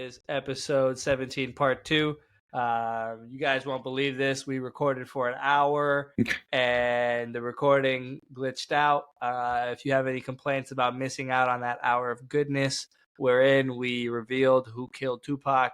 is episode 17, part 2. You guys won't believe this. We recorded for an hour and the recording glitched out. If you have any complaints about missing out on that hour of goodness, wherein we revealed who killed Tupac,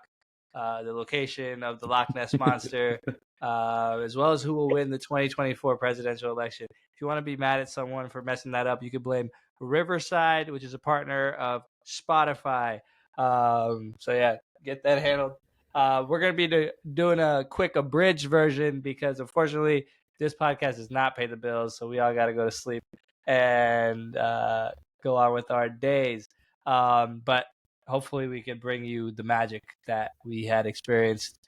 the location of the Loch Ness Monster, as well as who will win the 2024 presidential election. If you want to be mad at someone for messing that up, you can blame Riverside, which is a partner of Spotify. So yeah, get that handled. We're going to be doing a quick abridged version because unfortunately this podcast does not pay the bills. So we all got to go to sleep and go on with our days. But hopefully we can bring you the magic that we had experienced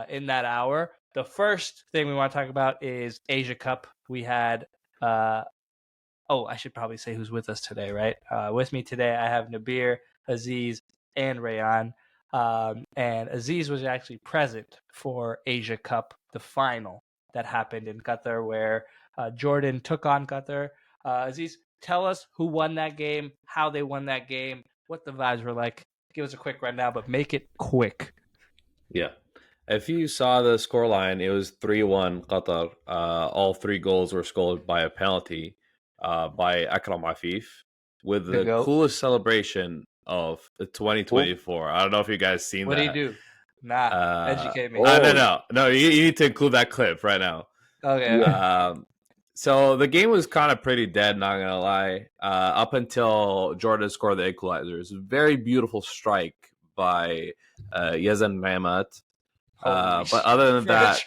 in that hour. The first thing we want to talk about is Asia Cup. We had, I should probably say who's with us today, right? With me today, I have Nabir, Aziz, and Rayan. And Aziz was actually present for Asia Cup, the final that happened in Qatar, where Jordan took on Qatar. Aziz, tell us who won that game, how they won that game, what the vibes were like. Give us a quick rundown, but make it quick. Yeah. If you saw the scoreline, it was 3-1 Qatar. All 3 goals were scored by a penalty by Akram Afif with the coolest celebration of 2024. I don't know if you guys seen what that. What do you do? Nah, educate me. No, you need to include that clip right now. Okay. So the game was kind of pretty dead, not gonna lie. Up until Jordan scored the equalizer. It was a very beautiful strike by Yazan Ramat. But other than that,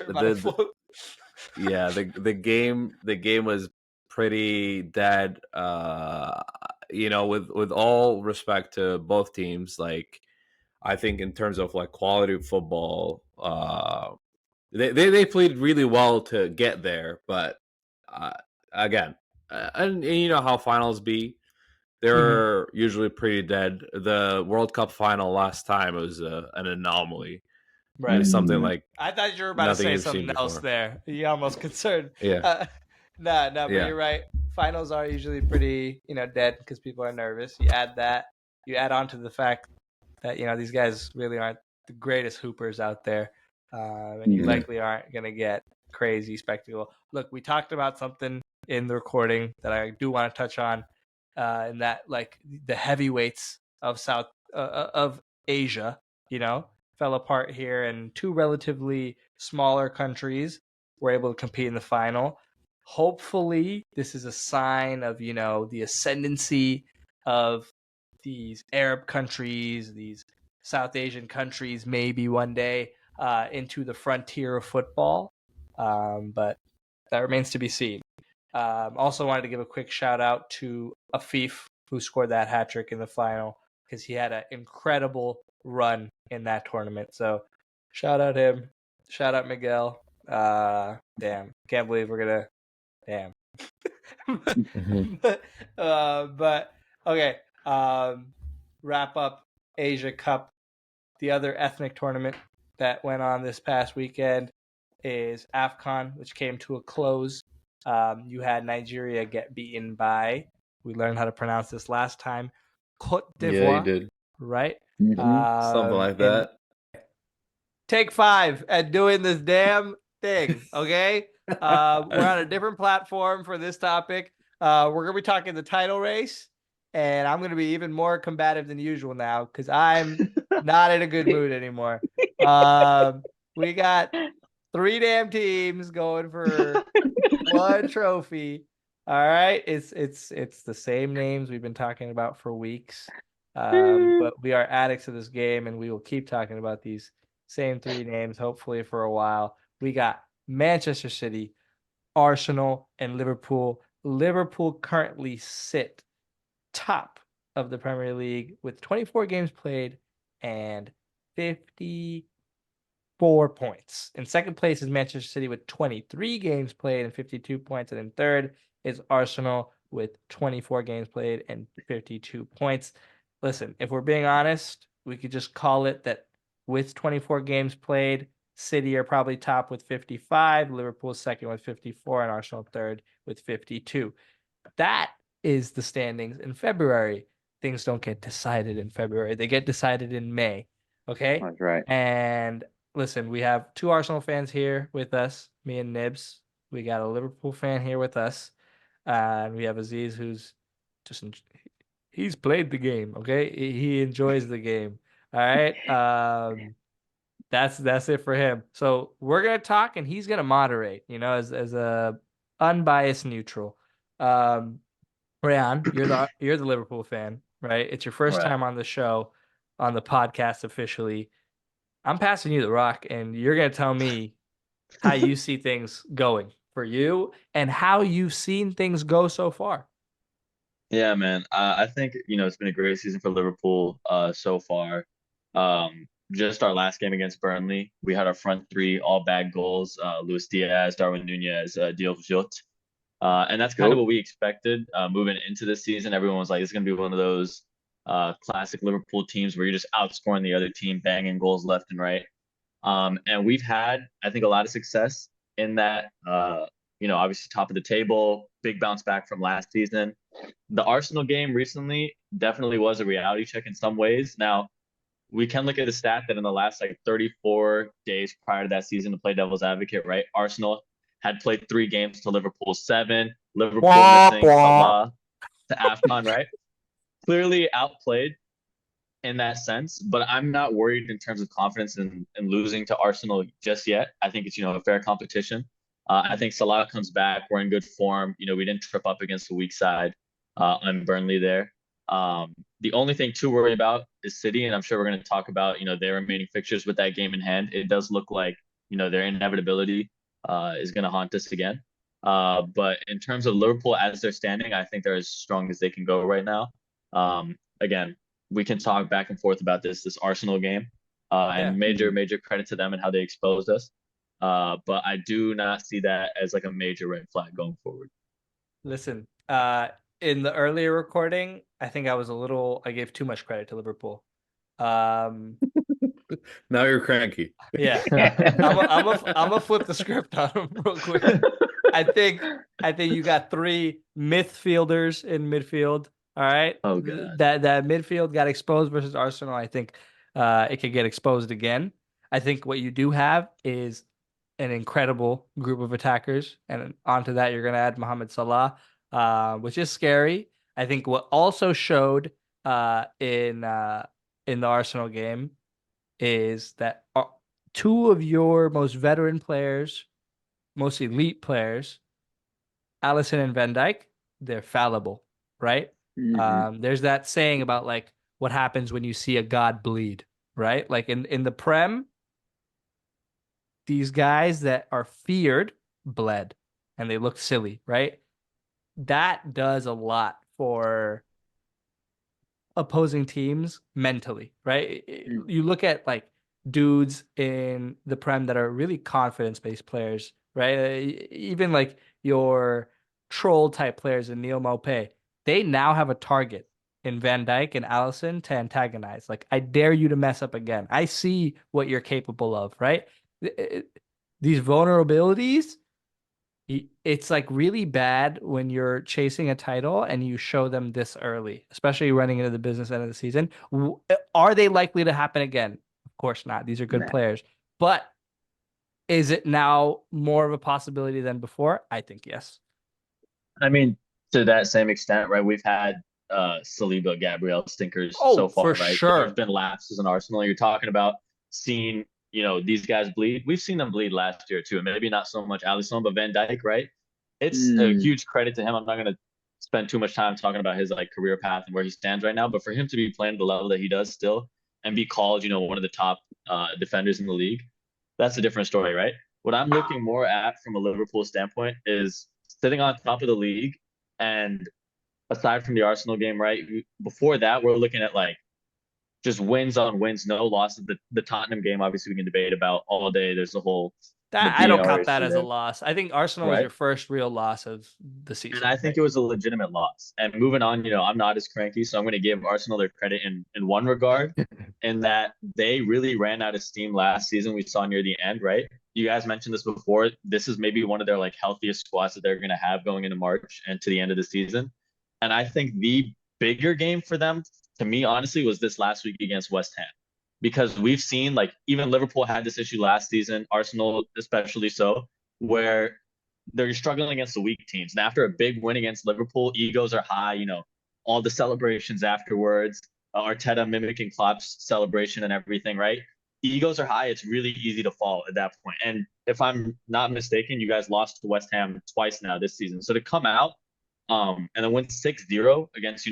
the game was pretty dead. With all respect to both teams, like I think in terms of like quality of football, they played really well to get there. But again, and you know how finals be. They're usually pretty dead. The World Cup final last time was an anomaly. Right. It was something like I thought you were about to say something else there. You almost concerned. Yeah. But you're right. Finals are usually pretty, dead because people are nervous. You add on to the fact that, these guys really aren't the greatest hoopers out there. And you likely aren't going to get crazy spectacle. Look, we talked about something in the recording that I do want to touch on, and that like the heavyweights of Asia, fell apart here, and 2 relatively smaller countries were able to compete in the final. Hopefully, this is a sign of, the ascendancy of these Arab countries, these South Asian countries, maybe one day into the frontier of football. But that remains to be seen. Also wanted to give a quick shout out to Afif, who scored that hat trick in the final, because he had an incredible run in that tournament. So shout out him. Shout out Miguel. Damn. Can't believe we're gonna but okay. Wrap up Asia Cup. The other ethnic tournament that went on this past weekend is AFCON, which came to a close. You had Nigeria get beaten by, we learned how to pronounce this last time, Cote d'Ivoire. Yeah, you did. Right? Something like that. Take 5 at doing this damn thing, okay? We're on a different platform for this topic. We're going to be talking the title race, and I'm going to be even more combative than usual now because I'm not in a good mood anymore. We got 3 damn teams going for 1 trophy. All right, it's the same names we've been talking about for weeks, but we are addicts to this game, and we will keep talking about these same 3 names hopefully for a while. We got Manchester City, Arsenal, and Liverpool. Liverpool currently sit top of the Premier League with 24 games played and 54 points. In second place is Manchester City with 23 games played and 52 points. And in third is Arsenal with 24 games played and 52 points. Listen, if we're being honest, we could just call it that with 24 games played, City are probably top with 55, Liverpool second with 54, and Arsenal third with 52. That is the standings in February. Things don't get decided in February. They get decided in May. Okay. That's right. And listen, we have two Arsenal fans here with us, me and Nibs. We got a Liverpool fan here with us. And we have Aziz who's just he's played the game, okay? He enjoys the game. All right. That's it for him. So we're gonna talk and he's gonna moderate, as a unbiased neutral. Um Rayan, you're the Liverpool fan, right? It's your first Right. time on the show, on the podcast officially. I'm passing you the rock, and you're gonna tell me how you see things going for you and how you've seen things go so far. Yeah, man. I think, it's been a great season for Liverpool so far. Just our last game against Burnley, we had our front three all bag goals, Luis Diaz, Darwin Nunez, Diogo Jota. And that's kind of Goat. what we expected moving into this season. Everyone was like, it's going to be one of those classic Liverpool teams where you're just outscoring the other team, banging goals left and right. And we've had, I think, a lot of success in that. Obviously top of the table, big bounce back from last season. The Arsenal game recently definitely was a reality check in some ways. Now, we can look at the stat that in the last like 34 days prior to that season, to play devil's advocate, right? Arsenal had played 3 games to Liverpool 7. Liverpool Wah, missing wah. Salah to AFCON, right? Clearly outplayed in that sense, but I'm not worried in terms of confidence in losing to Arsenal just yet. I think it's, a fair competition. I think Salah comes back. We're in good form. We didn't trip up against the weak side on Burnley there. The only thing to worry about is City, and I'm sure we're going to talk about, their remaining fixtures with that game in hand. It does look like, their inevitability is going to haunt us again. But in terms of Liverpool as they're standing, I think they're as strong as they can go right now. Again, we can talk back and forth about this Arsenal game, Yeah. and major credit to them and how they exposed us. But I do not see that as like a major red flag going forward. Listen, in the earlier recording, I think I gave too much credit to Liverpool. Um, Now you're cranky. yeah. I'm a flip the script on him real quick. I think I think you got three midfielders in midfield. All right, Oh god. that midfield got exposed versus Arsenal. I think it could get exposed again. I think what you do have is an incredible group of attackers, and onto that you're going to add Mohamed Salah, which is scary. I think what also showed in the Arsenal game is that two of your most veteran players, most elite players, Allison and Van Dyke, they're fallible, right? Hmm. There's that saying about like what happens when you see a god bleed, right? Like in the Prem, these guys that are feared bled and they look silly, right? That does a lot for opposing teams mentally, right? You look at like dudes in the Prem that are really confidence-based players, right? Even like your troll type players in Neil Maupay, they now have a target in Van Dijk and Allison to antagonize. Like, I dare you to mess up again. I see what you're capable of, right? These vulnerabilities, it's like really bad when you're chasing a title and you show them this early, especially running into the business end of the season. Are they likely to happen again? Of course not. These are good Nah. players. But is it now more of a possibility than before? I think yes. I mean, to that same extent, right? We've had Saliba, Gabriel stinkers Oh, so for far, right? There's sure. been lapses in Arsenal. You're talking about seeing, these guys bleed. We've seen them bleed last year too, and maybe not so much Alisson, but Van Dijk, right? It's a huge credit to him. I'm not gonna spend too much time talking about his like career path and where he stands right now, but for him to be playing at the level that he does still and be called, one of the top defenders in the league, that's a different story, right? What I'm looking more at from a Liverpool standpoint is sitting on top of the league, and aside from the Arsenal game, right? Before that, we're looking at like just wins on wins, no losses. The Tottenham game, obviously, we can debate about all day. There's the I don't VAR count that issue as a there, loss. I think Arsenal was right? your first real loss of the And season, I think right? it was a legitimate loss. And moving on, I'm not as cranky, so I'm going to give Arsenal their credit in one regard, in that they really ran out of steam last season. We saw near the end, right? You guys mentioned this before. This is maybe one of their like healthiest squads that they're going to have going into March and to the end of the season. And I think the bigger game for them, to me, honestly, was this last week against West Ham. because we've seen like even Liverpool had this issue last season, Arsenal especially so, where they're struggling against the weak teams. And after a big win against Liverpool, egos are high. All the celebrations afterwards, Arteta mimicking Klopp's celebration and everything, right? Egos are high. It's really easy to fall at that point. And if I'm not mistaken, you guys lost to West Ham twice now this season. So to come out and then win 6-0 against,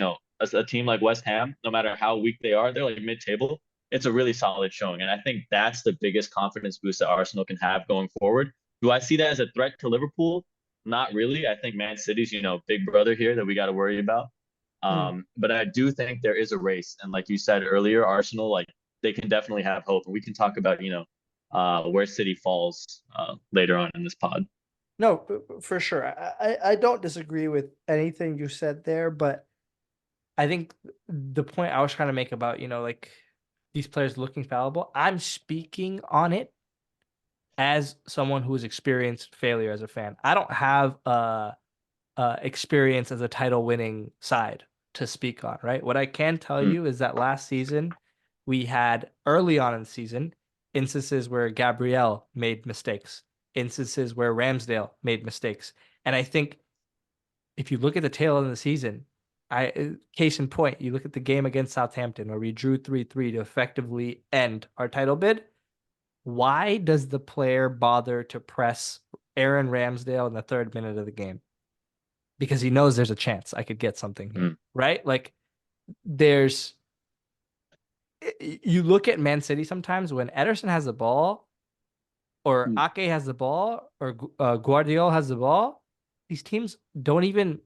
a team like West Ham, no matter how weak they are, they're like mid-table. It's a really solid showing. And I think that's the biggest confidence boost that Arsenal can have going forward. Do I see that as a threat to Liverpool? Not really. I think Man City's, big brother here that we got to worry about. But I do think there is a race. And like you said earlier, Arsenal, like they can definitely have hope. And we can talk about, where City falls later on in this pod. No, for sure. I don't disagree with anything you said there, but I think the point I was trying to make about, like these players looking fallible, I'm speaking on it as someone who has experienced failure as a fan. I don't have experience as a title winning side to speak on, right? What I can tell you is that last season we had early on in the season instances where Gabriel made mistakes, instances where Ramsdale made mistakes. And I think if you look at the tail end of the season, case in point, you look at the game against Southampton where we drew 3-3 to effectively end our title bid. Why does the player bother to press Aaron Ramsdale in the 3rd minute of the game? Because he knows there's a chance I could get something here, right? Like you look at Man City sometimes when Ederson has the ball or Ake has the ball or Guardiola has the ball, these teams don't even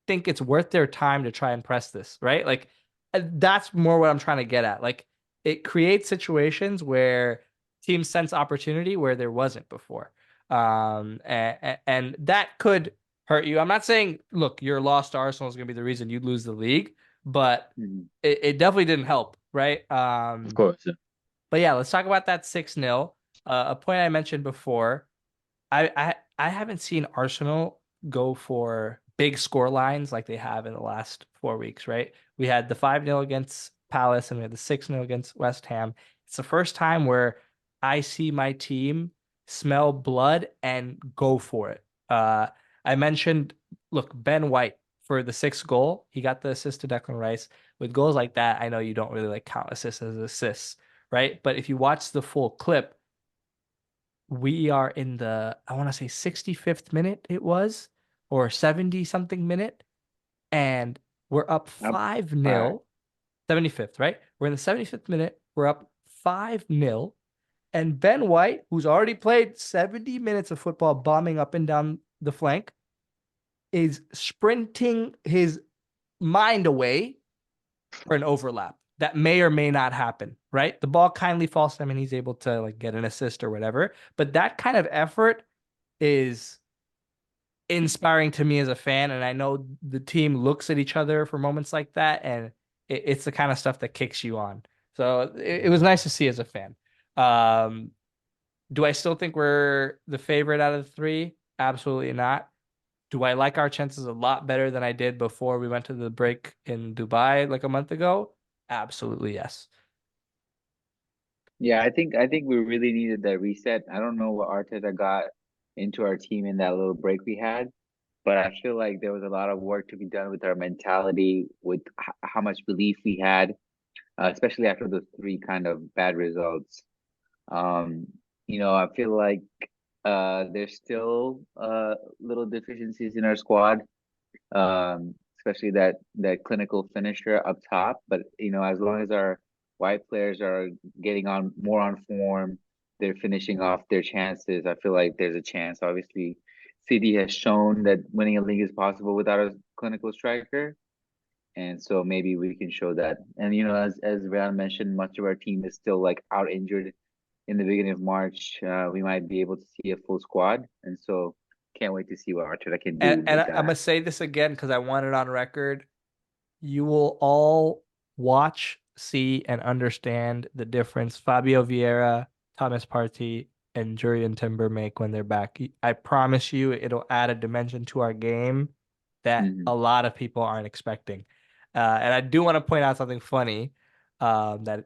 think it's worth their time to try and press this, right? Like that's more what I'm trying to get at. Like it creates situations where teams sense opportunity where there wasn't before. And that could hurt you. I'm not saying, look, your loss to Arsenal is going to be the reason you lose the league, but it definitely didn't help, right? Of course. Yeah. But yeah, let's talk about that 6-0. A point I mentioned before. I haven't seen Arsenal go for big score lines like they have in the last 4 weeks, right? We had the 5-0 against Palace and we had the 6-0 against West Ham. It's the first time where I see my team smell blood and go for it. I mentioned, look, Ben White for the 6th goal. He got the assist to Declan Rice. With goals like that, I know you don't really like count assists as assists, right? But if you watch the full clip, we are in the, I want to say 65th minute it was, or 70 something minute, and we're up 5-0. 75th, right? We're in the 75th minute. We're up 5-0. And Ben White, who's already played 70 minutes of football bombing up and down the flank, is sprinting his mind away for an overlap that may or may not happen, right? The ball kindly falls to him and he's able to like get an assist or whatever. But that kind of effort is inspiring to me as a fan. And I know the team looks at each other for moments like that. And it's the kind of stuff that kicks you on. So it was nice to see as a fan. Do I still think we're the favorite out of the 3? Absolutely not. Do I like our chances a lot better than I did before we went to the break in Dubai like a month ago? Absolutely, yes. Yeah, I think we really needed that reset. I don't know what Arteta got into our team in that little break we had, but I feel like there was a lot of work to be done with our mentality, with how much belief we had, especially after those 3 kind of bad results. I feel like there's still little deficiencies in our squad, especially that clinical finisher up top. But as long as our white players are getting on more on form, they're finishing off their chances. I feel like there's a chance. Obviously, City has shown that winning a league is possible without a clinical striker, and so maybe we can show that. And as Ryan mentioned, much of our team is still like out injured in the beginning of March. We might be able to see a full squad, and so can't wait to see what Arteta can do And with I'm that. gonna say this again because I want it on record. You will all watch, see, and understand the difference Fabio Vieira, Thomas Partey, and Jurriën Timber make when they're back. I promise you, it'll add a dimension to our game that a lot of people aren't expecting. And I do want to point out something funny that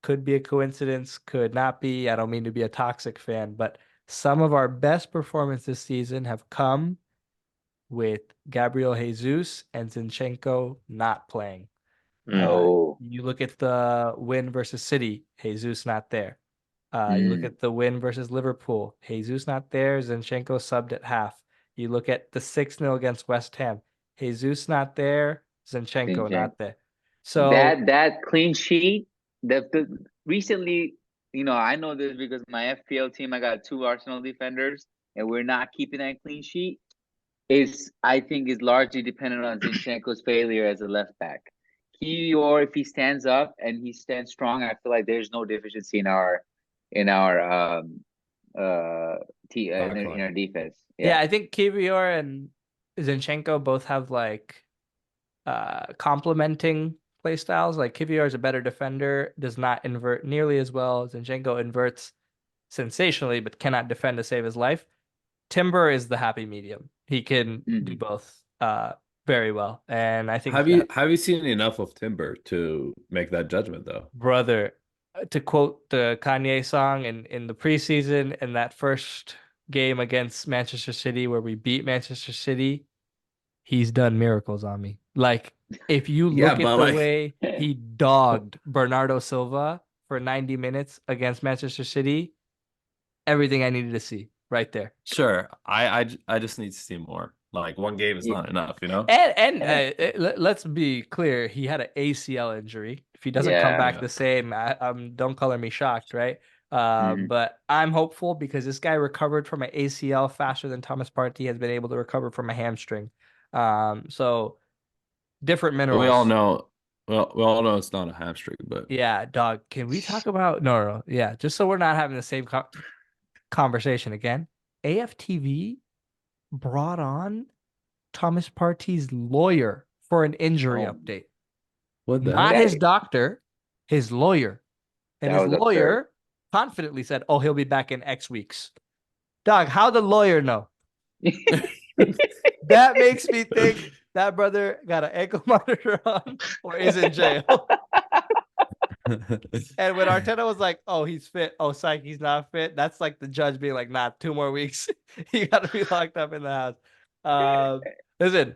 could be a coincidence, could not be. I don't mean to be a toxic fan, but some of our best performances this season have come with Gabriel Jesus and Zinchenko not playing. Oh. You look at the win versus City, Jesus not there. You look at the win versus Liverpool, Jesus not there, Zinchenko subbed at half. You look at the 6-0 against West Ham, Jesus not there, Zinchenko not there. So that clean sheet, the recently, I know this because my FPL team, I got 2 Arsenal defenders, and we're not keeping that clean sheet. I think is largely dependent on Zinchenko's failure as a left back. Or if he stands up and he stands strong, I feel like there's no deficiency in our in our defense. yeah, I think Kivior and Zinchenko both have like complementing play styles. Like Kivior is a better defender, does not invert nearly as well. Zinchenko inverts sensationally, but cannot defend to save his life. Timber is the happy medium. He can do both very well. And I think have you seen enough of Timber to make that judgment though? Brother, to quote the Kanye song in the preseason and that first game against Manchester City where we beat Manchester City, he's done miracles on me. Like if you look at the way he dogged Bernardo Silva for 90 minutes against Manchester City, everything I needed to see right there. Sure. I just need to see more. Like one game is not enough, you know? And let's be clear, he had an ACL injury. If he doesn't come back the same, don't color me shocked, right? But I'm hopeful because this guy recovered from an ACL faster than Thomas Partey has been able to recover from a hamstring. So different minerals. We all know. Well, we all know it's not a hamstring, but yeah, dog. Can we talk about no? Yeah, just so we're not having the same conversation again. AFTV brought on Thomas Partey's lawyer for an injury update. What the Not heck? his doctor, his lawyer. And his lawyer confidently said, "Oh, he'll be back in X weeks." Dog, how the lawyer know? That makes me think that brother got an ankle monitor on or is in jail. And when Arteta was like, "Oh, he's fit. Oh, psych, he's not fit." That's like the judge being like, "Nah, 2 more weeks. You got to be locked up in the house." Listen,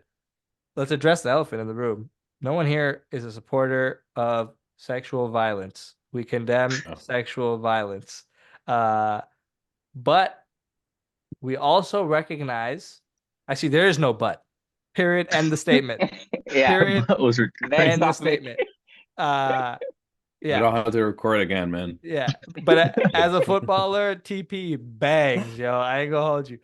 let's address the elephant in the room. No one here is a supporter of sexual violence. We condemn sexual violence. But we also recognize, actually, there is no but. Period. End the statement. Period. End the statement. Yeah. You don't have to record again, man. Yeah. But as a footballer, TP bangs, yo. I ain't gonna hold you.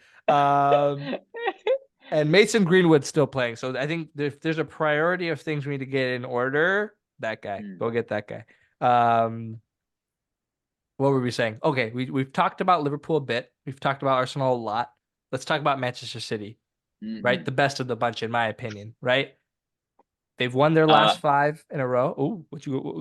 And Mason Greenwood's still playing. So I think if there's a priority of things we need to get in order, that guy. Go get that guy. What were we saying? Okay, we've talked about Liverpool a bit. We've talked about Arsenal a lot. Let's talk about Manchester City. Right? The best of the bunch, in my opinion, right? They've won their last 5 in a row. Oh,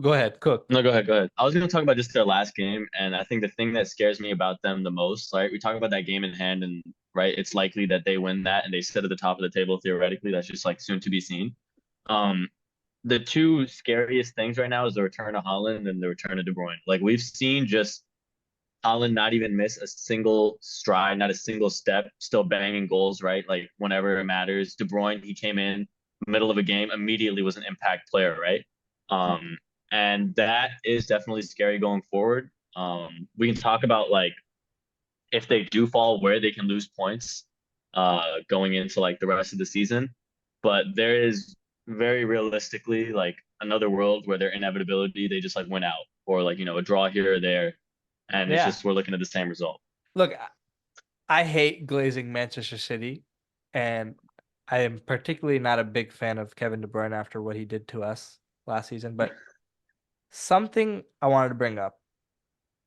go ahead, Cook. No, go ahead. I was going to talk about just their last game, and I think the thing that scares me about them the most, right? We talk about that game in hand, and right, it's likely that they win that, and they sit at the top of the table theoretically. That's just like soon to be seen. The 2 scariest things right now is the return of Haaland and the return of De Bruyne. Like we've seen just Haaland not even miss a single stride, not a single step, still banging goals, right? Like whenever it matters. De Bruyne, he came in middle of a game, immediately was an impact player, right? And that is definitely scary going forward. We can talk about like if they do fall, where they can lose points going into like the rest of the season. But there is very realistically like another world where their inevitability, they just like win out or like, a draw here or there. And it's just we're looking at the same result. Look, I hate glazing Manchester City, and I am particularly not a big fan of Kevin De Bruyne after what he did to us last season. But something I wanted to bring up.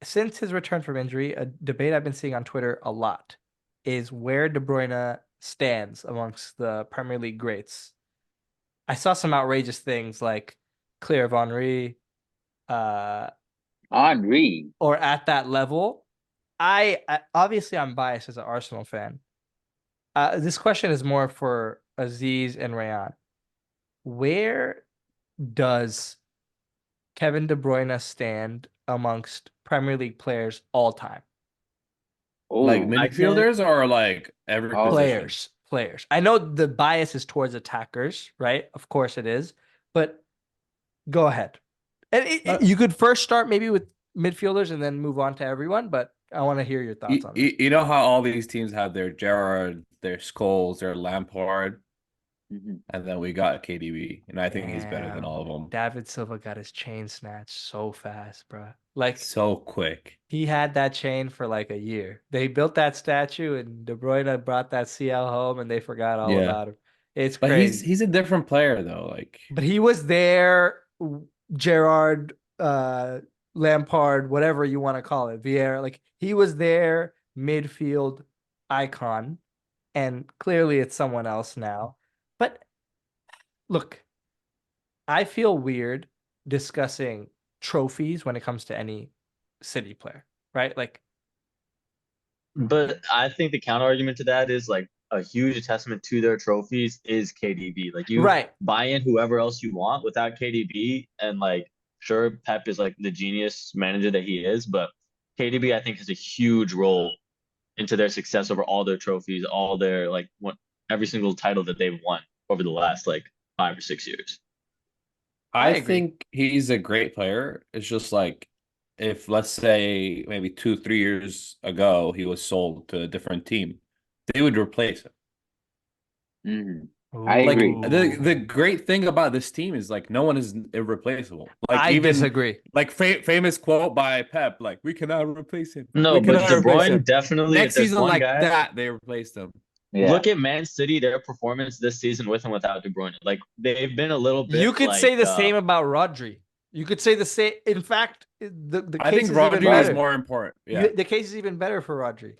Since his return from injury, a debate I've been seeing on Twitter a lot is where De Bruyne stands amongst the Premier League greats. I saw some outrageous things like clear of Henry, or at that level. I obviously I'm biased as an Arsenal fan. This question is more for Aziz and Rayan. Where does Kevin De Bruyne stand amongst Premier League players all time. Like Oh, midfielders or like every Oh. position? Players. I know the bias is towards attackers, right? Of course it is, but go ahead. And you could first start maybe with midfielders and then move on to everyone, but I want to hear your thoughts on this. You know how all these teams have their Gerrard, their Scholes, their Lampard, mhm. and then we got KDB, and I think he's better than Damn. all of them. David Silva got his chain snatched so fast, bro. Like So quick. he had that chain for like a year. They built that statue, and De Bruyne brought that CL home, and they forgot all Yeah. about him. It's But crazy. he's a different player though. Like But he was there, Gerard, Lampard, whatever you want to call it, Vieira. Like he was there, midfield icon, and clearly it's someone else now. But look, I feel weird discussing trophies when it comes to any City player, right? Like, But I think the counter argument to that is like a huge testament to their trophies is KDB. Like you right. buy in whoever else you want without KDB, and like sure Pep is like the genius manager that he is, but KDB I think has a huge role into their success over all their trophies, all their like every single title that they've won over the last like 5 or 6 years. I I agree. think he's a great player. It's just like if let's say maybe 2, 3 years ago he was sold to a different team, they would replace him. Mhm. I Like agree. the great thing about this team is like no one is irreplaceable. Like I even disagree. like famous quote by Pep, like we cannot replace him. No, We but cannot De replace Bruyne him. definitely, if Next there's season one like guy, that, they replaced him. Yeah. look at Man City, their performance this season with and without De Bruyne. Like they've been a little bit You could like say the same about Rodri. You could say the same. In fact, the I case think is even Rodri is better. more important. Yeah, The case is even better for Rodri.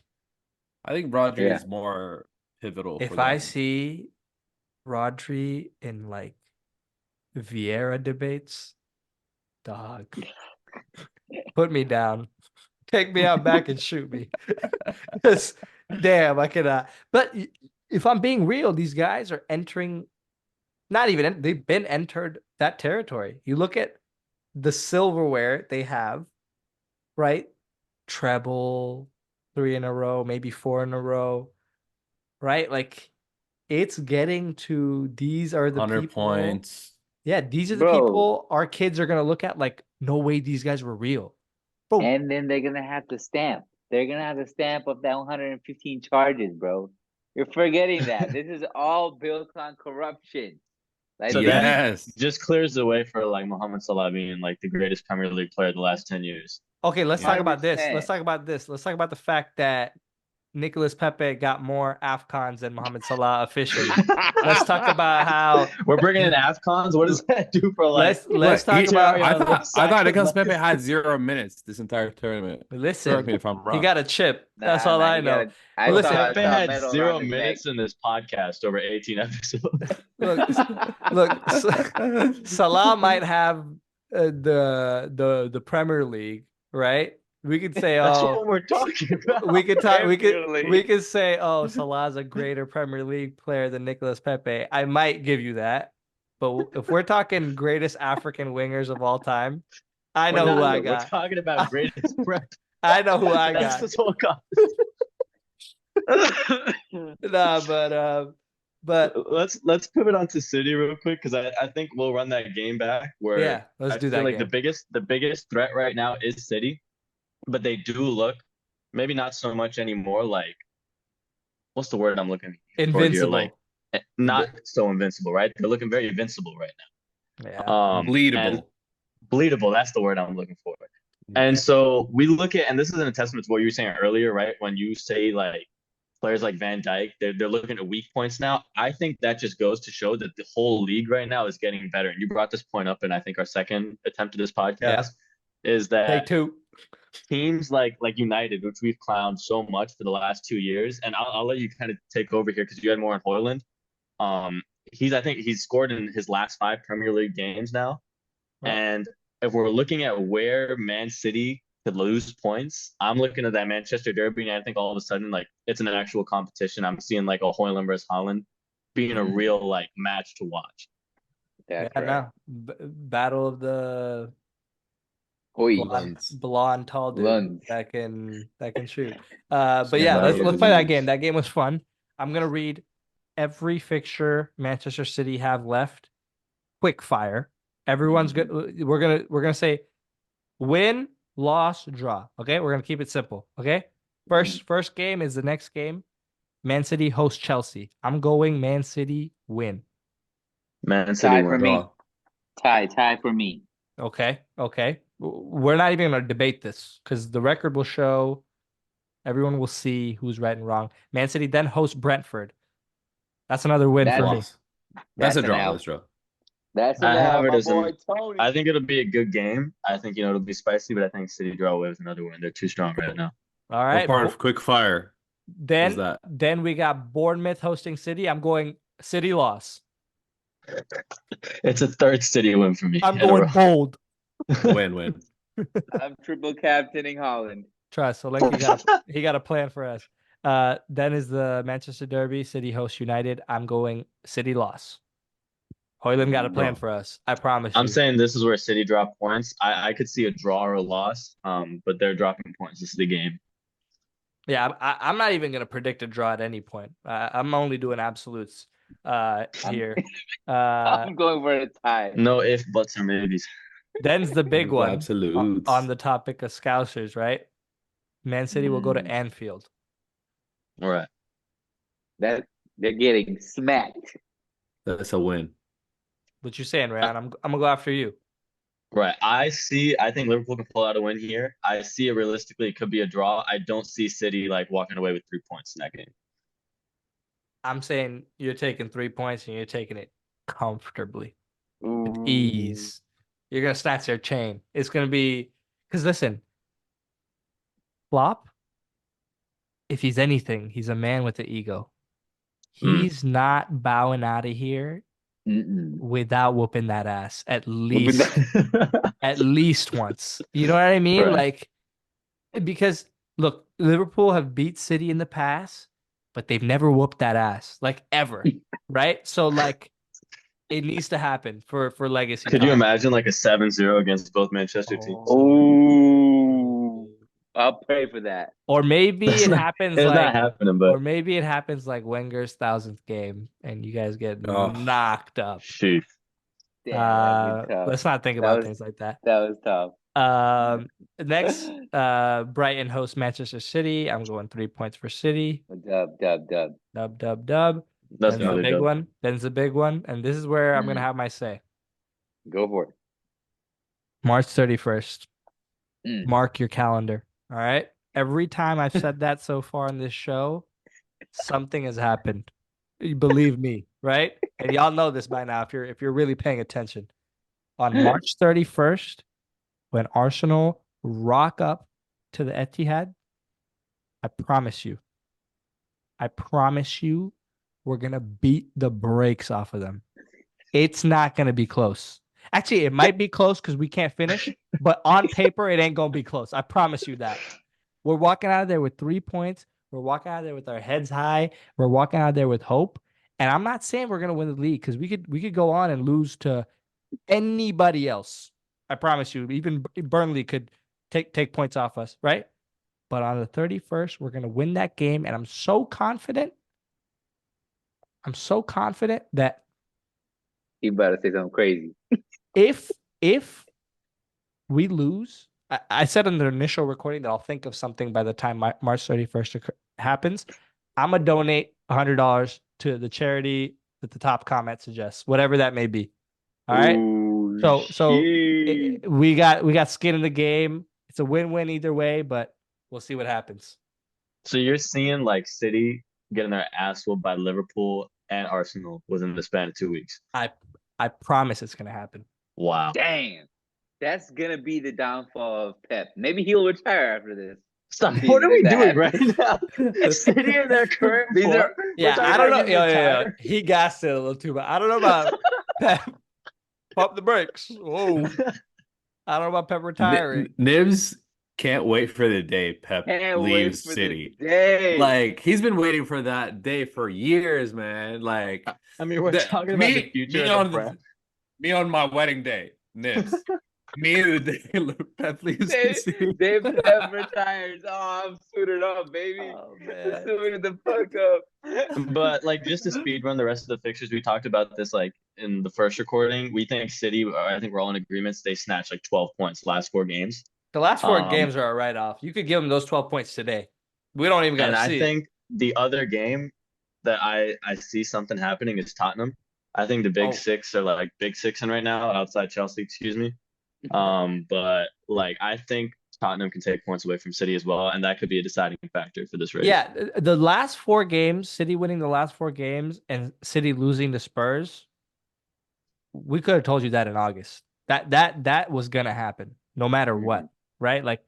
I think Rodri Yeah. is more pivotal for If I them. see Rodri in like Vieira debates, dog, put me down. Take me out back and shoot me. 'Cause, damn, I cannot. But if I'm being real, these guys are entering, not even, they've been entered that territory. You look at the silverware they have, right? Treble, 3 in a row, maybe 4 in a row, right? Like it's getting to these are the 100 people. points. Yeah, these are the Bro. people our kids are gonna look at like, no way these guys were real. Bro, And then they're gonna have to stamp. They're gonna have to stamp up that 115 charges, bro. You're forgetting that. This is all built on corruption. Like So this that Yes. just clears the way for like Mohamed Salah being like the greatest Premier League player of the last 10 years. okay, let's talk about this. 100%. Let's talk about this. Let's talk about the fact that Nicolas Pepe got more AFCONs than Mohamed Salah officially. Let's talk about how We're bringing in AFCONs. What does that do for like? let's talk about. I thought Nicolas Pepe had 0 minutes this entire tournament. Listen, Correct me if I'm wrong. he got a chip. That's all I know. I Listen, saw Pepe had medal 0 around his neck. minutes in this podcast over 18 episodes. Look, Salah might have the Premier League, right? We could say, That's oh, what we're talking about. we could talk. We Premier could say, oh, Salah's a greater Premier League player than Nicolas Pepe. I might give you that, but if we're talking greatest African wingers of all time, I know who I got. We're talking about greatest prep. I know who I That's got. this whole Nah, but let's pivot on to City real quick because I think we'll run that game back where yeah, let's do that. Like game. the biggest threat right now is City, but they do look maybe not so much anymore like what's the word I'm looking for Invincible. here? Like not so invincible, right? They're looking very invincible right now. Yeah. Bleedable. Bleedable, that's the word I'm looking for. And so we look at, and this is a testament to what you were saying earlier, right? When you say like players like Van Dijk, they're looking at weak points now. I think that just goes to show that the whole league right now is getting better. And you brought this point up in I think our second attempt at this podcast, is that Take two. Teams like United, which we've clowned so much for the last 2 years, and I'll let you kind of take over here because you had more on Hoyland. I think he's scored in his last 5 Premier League games now. Right. And if we're looking at where Man City could lose points, I'm looking at that Manchester Derby, and I think all of a sudden, like, it's an actual competition. I'm seeing like a Hoyland versus Haaland being a real like match to watch. That's right. Battle of the Oi. blonde, tall dude Lunds. that can shoot. But yeah, Somebody let's play that who's- game. That game was fun. I'm gonna read every fixture Manchester City have left. Quick fire. Everyone's good. We're gonna say win, loss, draw. Okay, we're gonna keep it simple. Okay. First game is the next game. Man City host Chelsea. I'm going Man City win. Man City Tie for win. me. Draw. Tie for me. Okay. We're not even gonna debate this because the record will show. Everyone will see who's right and wrong. Man City then host Brentford. That's another win for me. Loss. That's a an draw. L. That's a draw. That's I an L, have it my as boy Tony. I think it'll be a good game. I think it'll be spicy, but I think City draw away with another win. They're too strong right now. All What right. part of quick fire is Then that? we got Bournemouth hosting City. I'm going City loss. It's a third City win for me. I'm in a going row. bold. Win. I'm triple captaining Holland. Trust. So like he got a plan for us. Then is the Manchester Derby. City hosts United. I'm going City loss. Hoyland got a plan for us. I promise you. I'm saying this is where City drop points. I could see a draw or a loss, but they're dropping points. This is the game. Yeah, I'm not even gonna predict a draw at any point. I'm only doing absolutes here. I'm going for a tie. No if, buts, or maybes. Then's the big one Absolutes. on the topic of Scousers, right? Man City will go to Mm. Anfield. All right. That they're getting smacked. That's a win. What you saying, Ryan? I'm gonna go after you. Right. I think Liverpool can pull out a win here. I see it realistically. It could be a draw. I don't see City like walking away with 3 points in that game. I'm saying you're taking 3 points and you're taking it comfortably. With Ooh. ease. You're gonna snatch their chain. It's gonna be because listen, Flop, if he's anything, he's a man with an ego. He's not bowing out of here without whooping that ass at least once. You know what I mean? Right. Like, because look, Liverpool have beat City in the past, but they've never whooped that ass, like ever. Right? So like it needs to happen for legacy. Could you time. imagine like a 7-0 against both Manchester teams? Oh, I'll pray for that. Or maybe That's it not- happens It's like not happening, but or maybe it happens like Wenger's 1000th game and you guys get Oh. knocked up. sheesh. Damn, that'd be tough. Let's not think That about was- things like that. That was tough. Next, Brighton hosts Manchester City. I'm going 3 points for City. Dub. Dub. That's Then the another big dub. one. Then's the big one. And this is where I'm gonna Mm. have my say. Go for it. March 31st. Mm. Mark your calendar. All right. Every time I've said that so far in this show, something has happened. You believe me, right? And y'all know this by now if you're really paying attention. On March 31st, when Arsenal rock up to the Etihad, I promise you, we're gonna beat the brakes off of them. It's not gonna be close. Actually, it might be close because we can't finish, but on paper, it ain't gonna be close. I promise you that. We're walking out of there with 3 points. We're walking out of there with our heads high. We're walking out of there with hope. And I'm not saying we're gonna win the league because we could go on and lose to anybody else. I promise you, even Burnley could take points off us, right? But on the 31st, we're gonna win that game, and I'm so confident. That You better say something crazy. if we lose, I said in the initial recording that I'll think of something by the time March 31st happens. I'm gonna donate $100 to the charity that the top comment suggests, whatever that may be. All right. Ooh, So shit. we got skin in the game. It's a win-win either way, but we'll see what happens. So you're seeing like City getting their ass whooped by Liverpool and Arsenal within the span of 2 weeks. I promise it's gonna happen. Wow. Damn. That's gonna be the downfall of Pep. Maybe he'll retire after this. Stop. See, What are we that doing happens. right now? City in their current These form. are- Yeah, We're I talking don't know. about Yeah, getting yeah. retired. He gassed it a little too much. I don't know about Pep. Pump the brakes. Whoa. I don't know about Pep retiring. Nibs can't wait for the day Pep Can't wait leaves for City. the day. Like he's been waiting for that day for years, man. Like I mean, we're talking about the future me of on the brand. me on my wedding day, Nibs. Mute. Pep leaves the city. Dave Pep retires. Oh, I'm suited up, baby. Oh man. Suited the fuck up. But like just to speed run the rest of the fixtures, we talked about this like in the first recording. We think City, I think we're all in agreements, they snatched like 12 points last 4 games. The last 4 games Um, are a write-off. You could give them those 12 points today. We don't even got and to I see it. think the other game that I see something happening is Tottenham. I think the big Oh. six are like big sixing right now outside Chelsea, excuse me. But like I think Tottenham can take points away from City as well, and that could be a deciding factor for this race. Yeah, the last 4 games, City winning the last 4 games and City losing to Spurs, we could have told you that in August. That was gonna happen no matter what, right? Like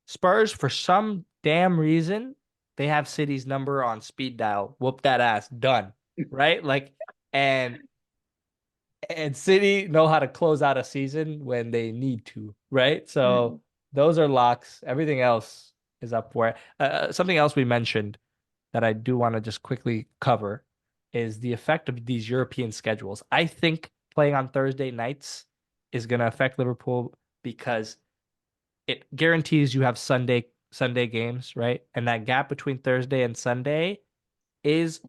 Spurs, for some damn reason, they have City's number on speed dial. Whoop that ass, done. Right? Like, and City know how to close out a season when they need to, right? So those are locks. Everything else is up for it. Something else we mentioned that I do want to just quickly cover is the effect of these European schedules. I think playing on Thursday nights is going to affect Liverpool because it guarantees you have Sunday games, right? And that gap between Thursday and Sunday is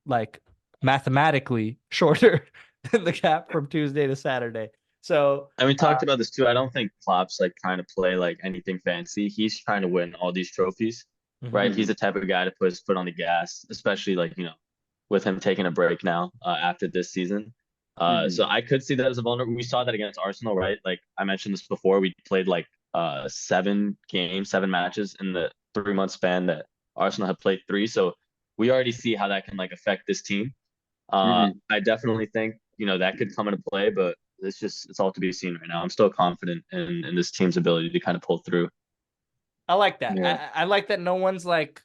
like mathematically shorter than the gap from Tuesday to Saturday. So, and we talked about this too. I don't think Klopp's like trying to play like anything fancy. He's trying to win all these trophies, right? He's the type of guy to put his foot on the gas, especially like, with him taking a break now after this season. So I could see that as a vulnerable. We saw that against Arsenal, right? Like I mentioned this before, we played like 7 matches in the 3-month span that Arsenal had played 3. So we already see how that can like affect this team. I definitely think, that could come into play, but it's all to be seen right now. I'm still confident in this team's ability to kind of pull through. I like that. Yeah. I like that no one's like,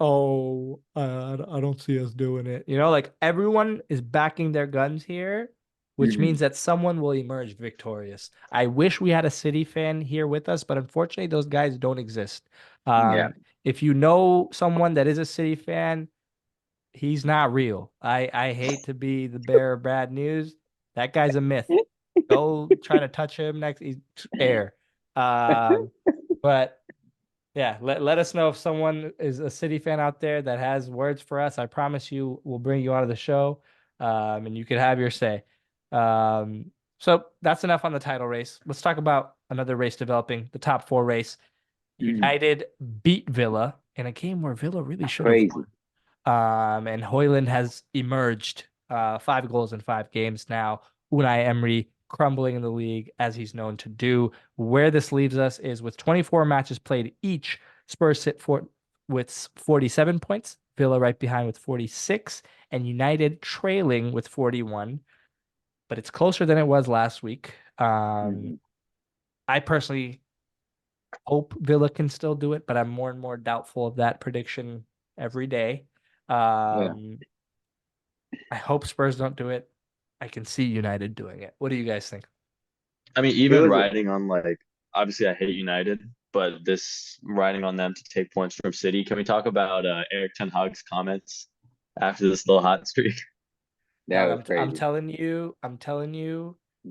oh, I don't see us doing it. Like everyone is backing their guns here, which means that someone will emerge victorious. I wish we had a City fan here with us, but unfortunately, those guys don't exist. Yeah. If you know someone that is a City fan, he's not real. I hate to be the bearer of bad news. That guy's a myth. Go try to touch him next air. But yeah, let us know if someone is a City fan out there that has words for us. I promise you, we'll bring you onto the show, and you can have your say. So that's enough on the title race. Let's talk about another race developing, the top 4 race. United beat Villa in a game where Villa really should have won. And Højlund has emerged 5 goals in 5 games now. Unai Emery crumbling in the league as he's known to do. Where this leaves us is with 24 matches played each, Spurs sit with 47 points, Villa right behind with 46, and United trailing with 41. But it's closer than it was last week. I personally hope Villa can still do it, but I'm more and more doubtful of that prediction every day. I hope Spurs don't do it. I can see United doing it. What do you guys think? I mean, even riding on like, obviously I hate United, but this riding on them to take points from City. Can we talk about Erik ten Hag's comments after this little hot streak? That was crazy. I'm telling you that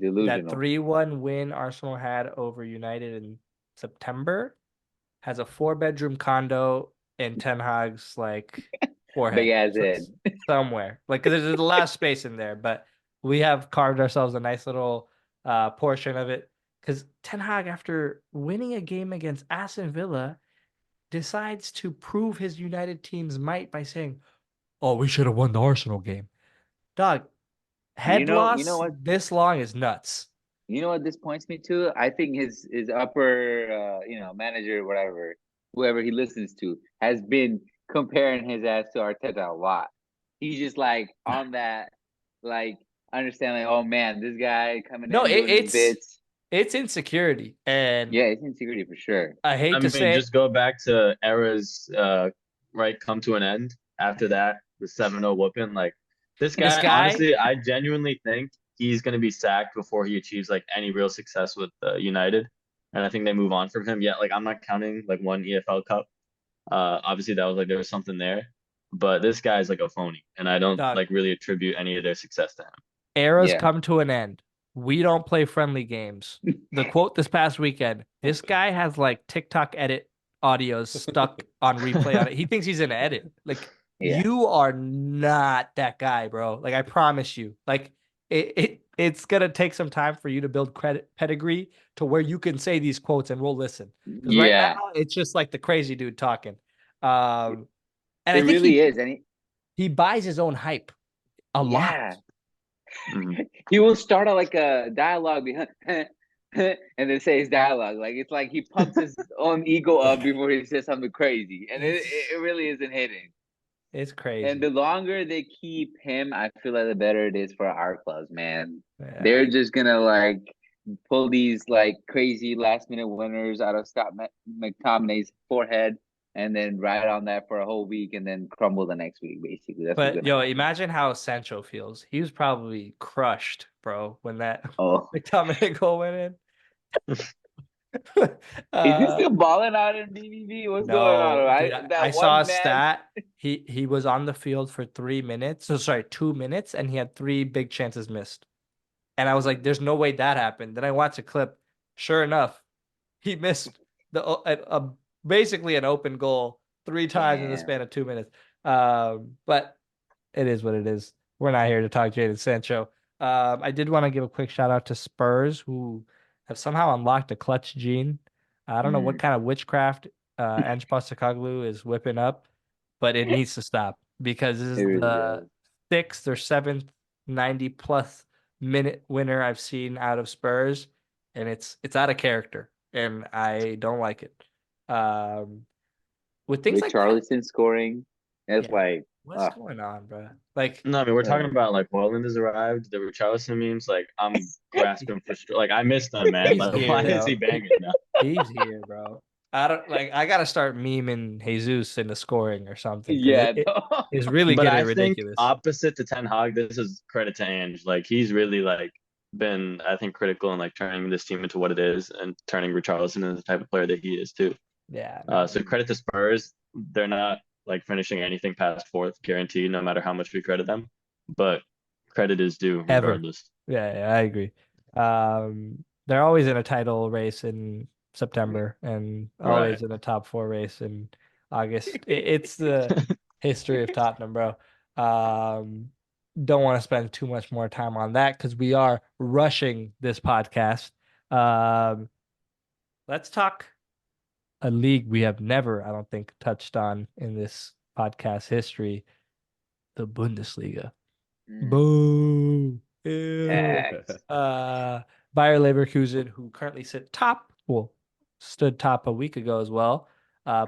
Delusional. 3-1 win Arsenal had over United in September has a 4-bedroom condo in Ten Hag's like forehead. Big ass head. Somewhere. Like, because there's a lot of space in there, but we have carved ourselves a nice little portion of it. Because Ten Hag, after winning a game against Aston Villa, decides to prove his United team's might by saying, "Oh, we should have won the Arsenal game." Dog, head loss what? this long is nuts. You know what this points me to? I think his upper manager, whatever, whoever he listens to, has been comparing his ass to Arteta a lot. He's just like on that, like understanding, oh man, this guy coming in doing his bits. It's insecurity, and yeah, it's insecurity for sure. I hate to say, just go back to eras, right, come to an end after that, the 7-0 whooping. Like this guy, honestly, I genuinely think he's going to be sacked before he achieves like any real success with United, and I think they move on from him. Yeah, like I'm not counting like one EFL Cup. Obviously that was like there was something there, but this guy's like a phony, and I don't like really attribute any of their success to him. Eras come to an end. we don't play friendly games. The quote this past weekend, this guy has like TikTok edit audios stuck on replay on it. He thinks he's in edit. Like, Yeah. you are not that guy, bro. Like, I promise you. Like, it's gonna take some time for you to build credit pedigree to where you can say these quotes and we'll listen. Because right Yeah. now it's just like the crazy dude talking. And I It think really is. And he buys his own hype a lot. yeah. Mhm. He will start out like a dialogue behind and then say his dialogue. Like it's like he pumps his own ego up before he says something crazy. And it really isn't hitting. It's crazy. And the longer they keep him, I feel like the better it is for our clubs, man. Yeah. They're just gonna like pull these like crazy last minute winners out of Scott McTominay's forehead and then ride on that for a whole week and then crumble the next week, basically. That's what's But gonna happen. imagine how Sancho feels. He was probably crushed, bro, when that Oh. McTominay goal went in. Is he still balling out in BBB? What's going on? No, Right? dude, That I one saw a man. stat. He was on the field for 3 minutes. So sorry, 2 minutes, and he had 3 big chances missed. And I was like, "There's no way that happened." Then I watched a clip. Sure enough, he missed basically an open goal 3 times in the Damn. span of 2 minutes. But it is what it is. We're not here to talk Jadon Sancho. I did want to give a quick shout out to Spurs, who have somehow unlocked a clutch gene. I don't know what kind of witchcraft Ange Postecoglou is whipping up, but it needs to stop because this is It really the does. 6th or 7th 90-plus minute winner I've seen out of Spurs, and it's out of character, and I don't like it. With things like that, Richarlison scoring. That's yeah, like what's going on, bro? Like, No, I mean, we're talking about like Haaland has arrived, the Richarlison memes. Like, I'm grasping for like I missed them, man. He's Like, here, why bro. is he banging now? He's here, bro. I don't like. I gotta start memeing Jesus into scoring or something because yeah. it's really But getting I think ridiculous. opposite to Ten Hag, this is credit to Ange. Like, he's really like been, I think, critical in like turning this team into what it is and turning Richarlison into the type of player that he is too. Yeah. No. So credit to Spurs. They're not like finishing anything past fourth, guaranteed, no matter how much we credit them. But credit is due Ever. regardless. Yeah, I agree. They're always in a title race in September and always in a top 4 race in August. It's the history of Tottenham, bro. Don't want to spend too much more time on that because we are rushing this podcast. Let's talk a league we have never, I don't think, touched on in this podcast history, the Bundesliga. Boo. Ew. Bayer Leverkusen, who currently stood top a week ago as well,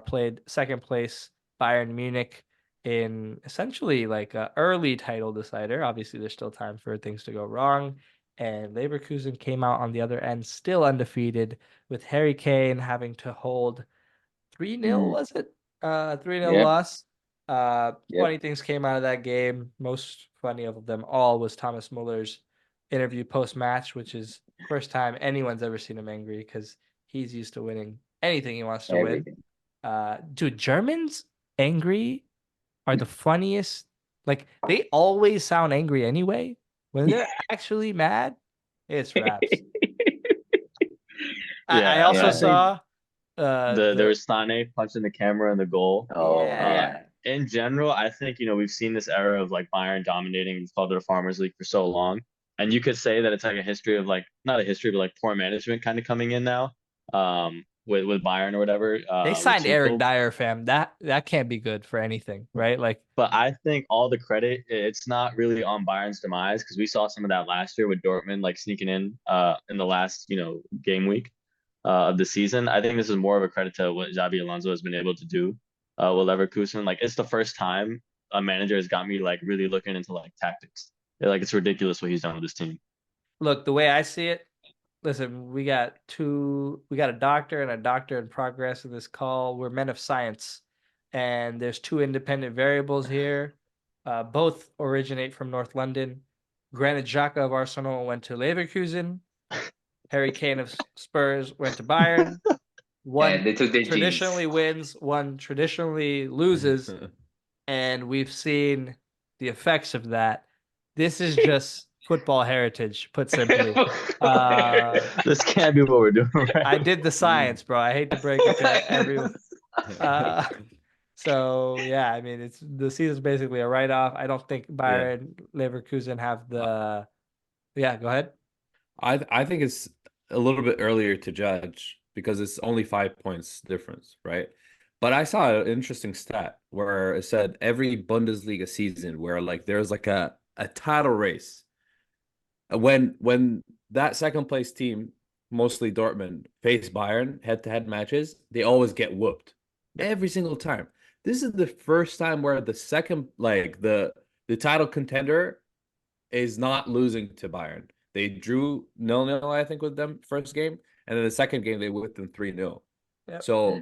played second place Bayern Munich in essentially like an early title decider. Obviously, there's still time for things to go wrong. And Leverkusen came out on the other end still undefeated, with Harry Kane having to hold 3-0, was it? 3-0 Yep. loss. Yep. Funny things came out of that game. Most funny of them all was Thomas Muller's interview post-match, which is first time anyone's ever seen him angry because he's used to winning anything he wants to Everything. win. Dude, Germans angry are the funniest. Like, they always sound angry anyway. When they're actually mad, it's raps. I also saw there was Sane punching the camera in the goal. Oh Yeah. In general, I think we've seen this era of like Bayern dominating. We've called it a farmers league for so long, and you could say that it's like a history of like not a history, but like poor management kind of coming in now. With Bayern or whatever. They with signed Eric Tuchel. Dyer, fam. That can't be good for anything, right? Like, But I think all the credit, it's not really on Bayern's demise because we saw some of that last year with Dortmund like sneaking in the last game week of the season. I think this is more of a credit to what Xabi Alonso has been able to do with Leverkusen. Like, it's the first time a manager has got me like really looking into like tactics. Like, it's ridiculous what he's done with this team. look, the way I see it, listen, we got a doctor and a doctor in progress in this call. We're men of science, and there's 2 independent variables here. Both originate from North London. Granit Xhaka of Arsenal went to Leverkusen. Harry Kane of Spurs went to Bayern. One they took their traditionally genes. wins, one traditionally loses, and we've seen the effects of that. This is just football heritage, put simply. This can't be what we're doing, right? I did the science, bro. I hate to break it to everyone. So yeah, I mean, it's the season's basically a write-off. I don't think Bayern, Leverkusen have the. Yeah, go ahead. I think it's a little bit earlier to judge because it's only 5 points difference, right? But I saw an interesting stat where it said every Bundesliga season where like there's like a title race, when that second place team, mostly Dortmund, face Bayern head-to-head matches, they always get whooped every single time. This is the first time where the second, like the title contender is not losing to Bayern. They drew 0-0, I think, with them first game, and then the second game they whipped them 3-0. Yep. So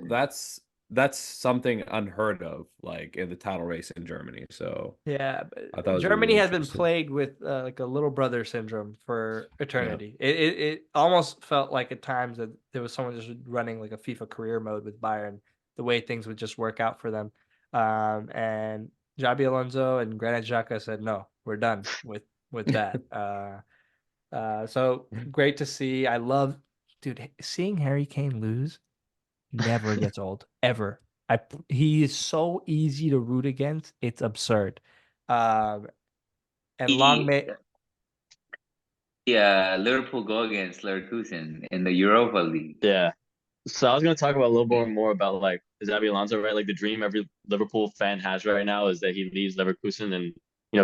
that's something unheard of, like in the title race in Germany. So Yeah, I thought it was Germany really has been interesting. plagued with like a little brother syndrome for eternity. It almost felt like at times that there was someone just running like a FIFA career mode with Bayern, the way things would just work out for them. And Xabi Alonso and Granit Xhaka said, no, we're done with that. So great to see. I love, dude, seeing Harry Kane lose never gets old, ever. He is so easy to root against. It's absurd. And long may Liverpool go against Leverkusen in the Europa League. Yeah. So I was going to talk about a little bit more about like Xabi Alonso, right? Like the dream every Liverpool fan has right now is that he leaves Leverkusen and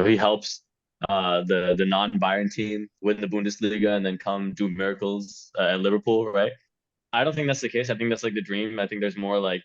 he helps the non-Bayern team win the Bundesliga and then come do miracles at Liverpool, right? I don't think that's the case. I think that's like the dream. I think there's more like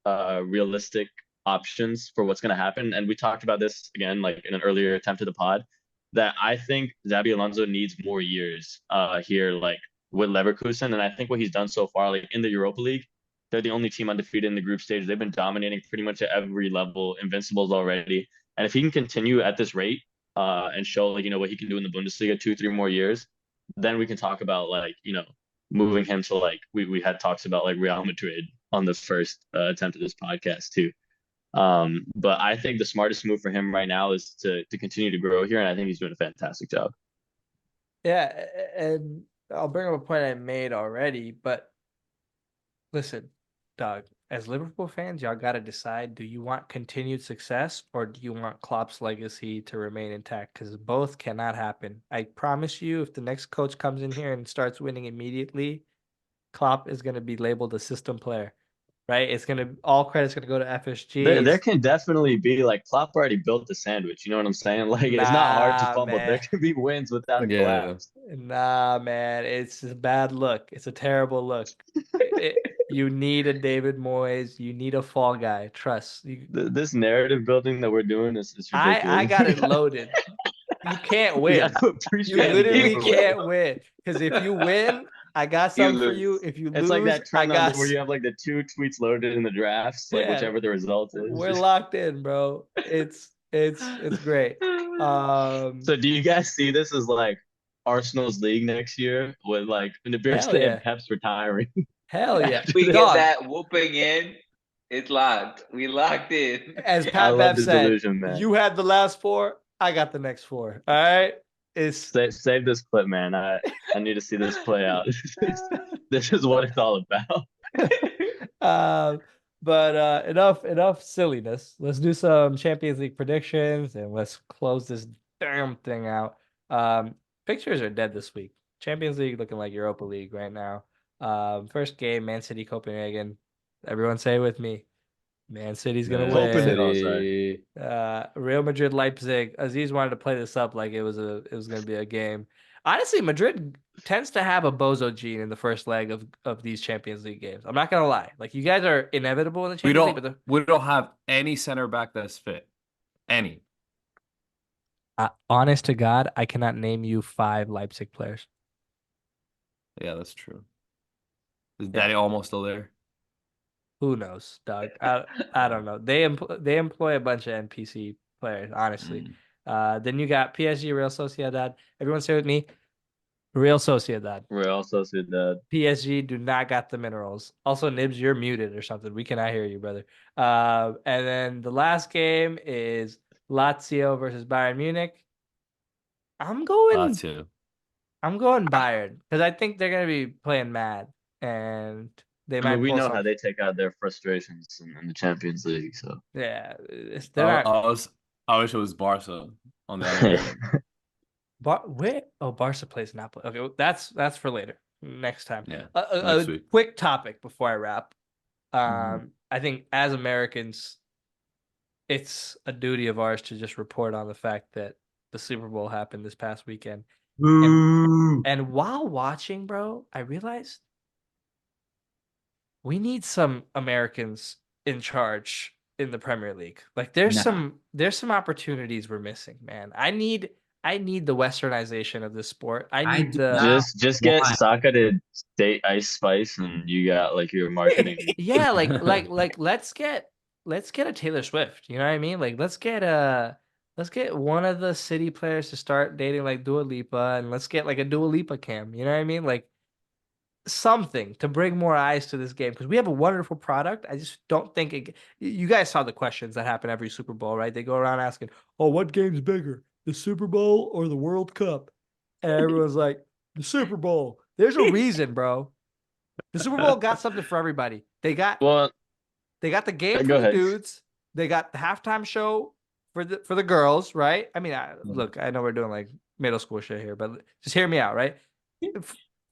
realistic options for what's going to happen. And we talked about this again, like in an earlier attempt to the pod, that I think Xabi Alonso needs more years here, like with Leverkusen. And I think what he's done so far, like in the Europa League, they're the only team undefeated in the group stage. They've been dominating pretty much at every level, invincibles already. And if he can continue at this rate and show like what he can do in the Bundesliga 2-3 more years, then we can talk about like moving him to like we had talks about like Real Madrid on the first attempt of this podcast too. But I think the smartest move for him right now is to continue to grow here, and I think he's doing a fantastic job. Yeah, and I'll bring up a point I made already, but listen, Doug, as Liverpool fans, y'all got to decide, do you want continued success or do you want Klopp's legacy to remain intact? Because both cannot happen. I promise you, if the next coach comes in here and starts winning immediately, Klopp is going to be labeled a system player, right? It's going to, all credit's going to go to There FSGs. can definitely be like Klopp already built the sandwich. You know what I'm saying? Like it's not hard to Nah, fumble. There man. can be wins without a Yeah. collapse. Nah, man. It's a bad look. It's a terrible look. You need a David Moyes. You need a fall guy. Trust. This narrative building that we're doing is I ridiculous. got it loaded. You can't You win. got to You appreciate literally the can't win. Because if you win, I got You something for you. lose. If you It's like lose, that I trend got. where you have like the 2 tweets loaded in the drafts, like Yeah, whichever the result we're is. locked in, bro. It's great. So do you guys see this as like Arsenal's league next year with like Hell Nabirste and yeah. Peps retiring? Hell yeah. We get Dog, that whooping in. It's locked. We locked in. as I Pat love Bev the said, delusion, man. you had the last four. I got the next four. All right. It's Save this clip, man. I need to see this play out. This is what it's all about. but enough silliness. Let's do some Champions League predictions and let's close this damn thing out. Pictures are dead this week. Champions League looking like Europa League right now. First game, Man City Copenhagen. Everyone say it with me. Man City's gonna Man win. Copenhagen. Oh, sorry. City. Real Madrid Leipzig. Aziz wanted to play this up like it was gonna be a game. Honestly, Madrid tends to have a bozo gene in the first leg of these Champions League games. I'm not gonna lie. Like you guys are inevitable in the We Champions League, we don't have any center back that's fit. Any. honest to God, I cannot name you 5 Leipzig players. Yeah, that's true. Is Yeah. Daddy almost still there? Who knows, Doug? I don't know. They employ a bunch of NPC players, honestly. Then you got PSG, Real Sociedad. Everyone say with me, Real Sociedad. Real Sociedad. PSG do not got the minerals. Also, Nibs, you're muted or something. We cannot hear you, brother. And then the last game is Lazio versus Bayern Munich. I'm going. Too. I'm going Bayern because I think they're gonna be playing mad and they I mean, might we pull know some. how they take out their frustrations in the Champions League. So Yeah, they're not. I wish it was Barca on the other end. Where? Oh, Barca plays Napoli. Okay, well, that's for later, next time. Yeah, A next week. quick topic before I wrap. Mhm. I think as Americans, it's a duty of ours to just report on the fact that the Super Bowl happened this past weekend. And while watching, bro, I realized we need some Americans in charge in the Premier League. Like there's some opportunities we're missing, man. I need the westernization of this sport. I I need do the not just get want. Saka to state Ice Spice, and you got like your marketing. yeah, like let's get a Taylor Swift. You know what I mean? Like let's get one of the city players to start dating like Dua Lipa, and let's get like a Dua Lipa cam. You know what I mean? Like something to bring more eyes to this game because we have a wonderful product. I just don't think it. You guys saw the questions that happen every Super Bowl, right? They go around asking, "Oh, what game's bigger, the Super Bowl or the World Cup?" And everyone's like, "The Super Bowl." There's a reason, bro. The Super Bowl got something for everybody. Well, They got the game for go the ahead. dudes. They got the halftime show for the girls, right? I mean, look, I know we're doing like middle school shit here, but just hear me out, right?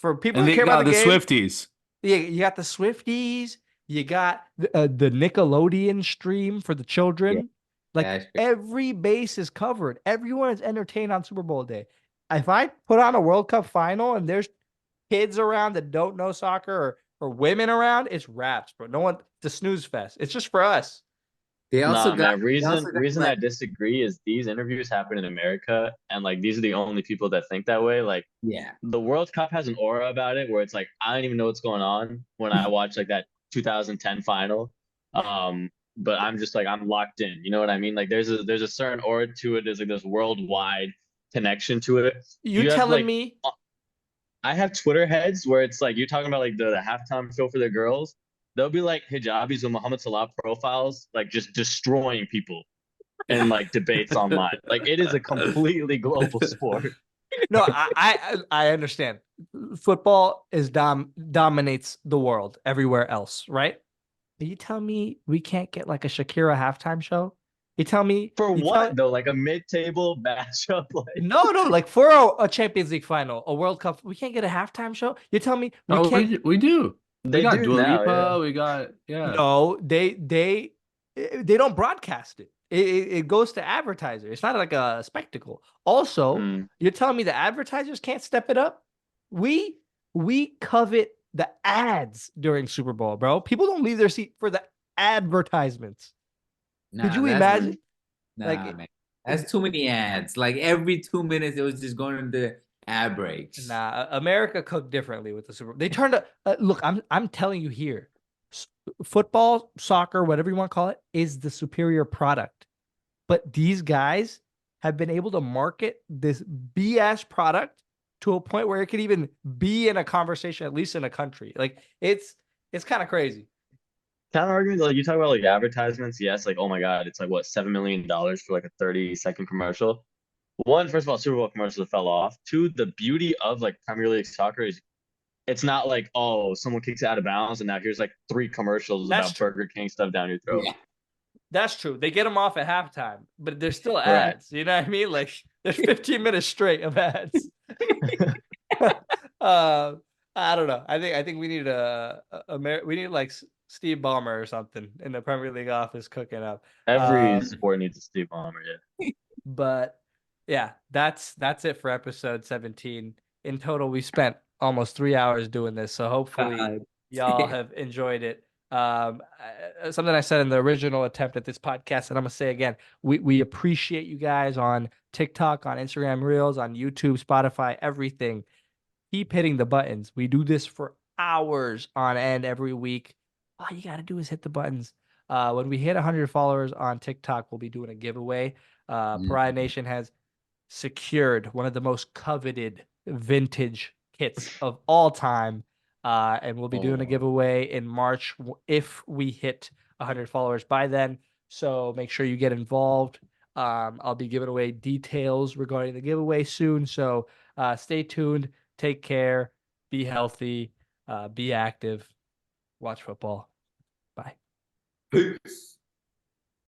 For people And who they care about got the the game, Swifties. yeah, you got the Swifties, you got the Nickelodeon stream for the Yeah, children. Like that's great. every base is covered. Everyone is entertained on Super Bowl day. If I put on a World Cup final and there's kids around that don't know soccer or women around, it's wraps, bro. No one, the snooze fest. It's just for us. They also Nah, got. man. They also got Reason I like. disagree is these interviews happen in America, and like these are the only people that think that way. Like Yeah. the World Cup has an aura about it where it's like I don't even know what's going on when I watch like that 2010 final. But I'm just like I'm locked in. You know what I mean? Like there's a certain aura to it. There's like this worldwide connection to it. You You have telling like me I have Twitter heads where it's like you're talking about like the halftime show for the girls. They'll be like hijabis with Muhammad Salah profiles, like just destroying people in like debates online. Like it is a completely global sport. no, I understand. Football is dominates the world everywhere else, right? But you tell me we can't get like a Shakira halftime show? You tell me For you tell what though? Like a mid-table matchup, like no, like for a Champions League final, a World Cup, we can't get a halftime show. You tell me we Oh, can't. we do. We they got do Dua now, yeah. Lipa. We got No, they don't broadcast it. It goes to advertiser. It's not like a spectacle. Also, Mm. you're telling me the advertisers can't step it up? We we covet the ads during Super Bowl, bro. People don't leave their seat for the advertisements. Could Nah, you that's imagine? nah, Like, man. That's too many ads. Like every 2 minutes, it was just going into ad breaks. nah, America cooked differently with the Super Bowl. They turned a look. I'm telling you here, football, soccer, whatever you want to call it, is the superior product. But these guys have been able to market this BS product to a point where it could even be in a conversation, at least in a country. Like it's kind of crazy. Counter argument, like you talk about like advertisements, yes, like oh my god, it's like what $7 million for like a 30-second commercial. One, first of all, Super Bowl commercials fell off. Two, the beauty of like Premier League soccer is it's not like, oh, someone kicks it out of bounds and now here's like three commercials That's about true. Burger King stuff down your throat. Yeah. That's true. They get them off at halftime, but there's still Right. ads. You know what I mean? Like there's 15 minutes straight of ads. I don't know. I think we need we need like Steve Ballmer or something in the Premier League office cooking up. Every sport needs a Steve Ballmer, yeah. But yeah, that's it for episode 17. In total, we spent almost 3 hours doing this, so hopefully y'all have enjoyed it. Something I said in the original attempt at this podcast, and I'm gonna say again, we appreciate you guys on TikTok, on Instagram Reels, on YouTube, Spotify, everything. Keep hitting the buttons. We do this for hours on end every week. All you gotta do is hit the buttons. When we hit 100 followers on TikTok, we'll be doing a giveaway. Pariah Nation has secured one of the most coveted vintage kits of all time. And we'll be doing a giveaway in March if we hit 100 followers by then. So make sure you get involved. I'll be giving away details regarding the giveaway soon. So stay tuned. Take care. Be healthy. Be active. Watch football. Bye. Peace.